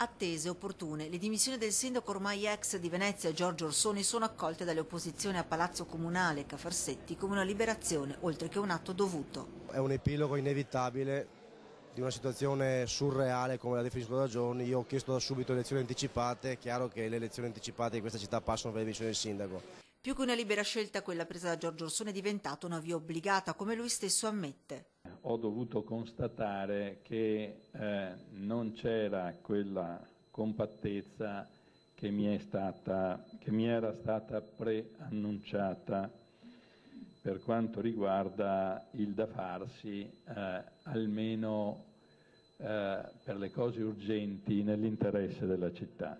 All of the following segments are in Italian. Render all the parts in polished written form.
Attese e opportune, le dimissioni del sindaco ormai ex di Venezia Giorgio Orsoni sono accolte dalle opposizioni a Palazzo Comunale Cafarsetti come una liberazione, oltre che un atto dovuto. È un epilogo inevitabile di una situazione surreale come la definisco da giorni. Io ho chiesto da subito elezioni anticipate, è chiaro che le elezioni anticipate in questa città passano per le dimissioni del sindaco. Più che una libera scelta, quella presa da Giorgio Orsoni è diventata una via obbligata, come lui stesso ammette. Ho dovuto constatare che non c'era quella compattezza che mi era stata preannunciata per quanto riguarda il da farsi, almeno per le cose urgenti nell'interesse della città.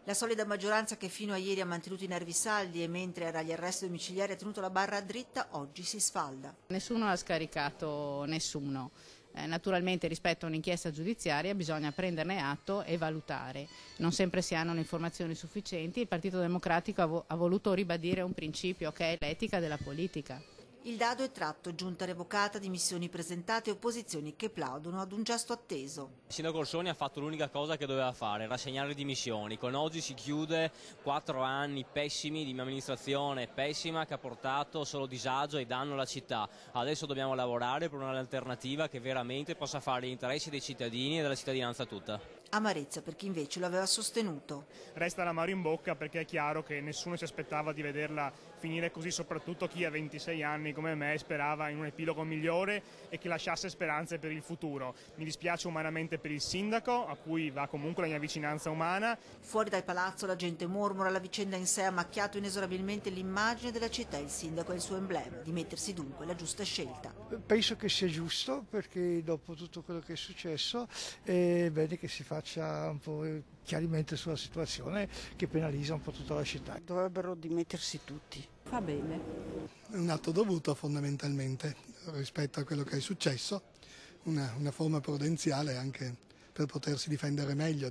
La solida maggioranza che fino a ieri ha mantenuto i nervi saldi e mentre era agli arresti domiciliari ha tenuto la barra dritta, oggi si sfalda. Nessuno ha scaricato nessuno. Naturalmente rispetto a un'inchiesta giudiziaria bisogna prenderne atto e valutare. Non sempre si hanno le informazioni sufficienti. Il Partito Democratico ha voluto ribadire un principio che è l'etica della politica. Il dado è tratto, giunta revocata, dimissioni presentate e opposizioni che plaudono ad un gesto atteso. Il sindaco Orsoni ha fatto l'unica cosa che doveva fare, rassegnare le dimissioni. Con oggi si chiude 4 anni pessimi di un'amministrazione pessima che ha portato solo disagio e danno alla città. Adesso dobbiamo lavorare per un'alternativa che veramente possa fare gli interessi dei cittadini e della cittadinanza tutta. Amarezza per chi invece lo aveva sostenuto. Resta l'amaro in bocca perché è chiaro che nessuno si aspettava di vederla finire così, soprattutto chi a 26 anni come me sperava in un epilogo migliore e che lasciasse speranze per il futuro. Mi dispiace umanamente per il sindaco, a cui va comunque la mia vicinanza umana. Fuori dal palazzo la gente mormora, la vicenda in sé ha macchiato inesorabilmente l'immagine della città, il sindaco è il suo emblema, dimettersi dunque è la giusta scelta. Penso che sia giusto perché dopo tutto quello che è successo è bene che si faccia un po' chiarimento sulla situazione che penalizza un po' tutta la città. Dovrebbero dimettersi tutti. Fa bene. È un atto dovuto fondamentalmente rispetto a quello che è successo, una forma prudenziale anche per potersi difendere meglio.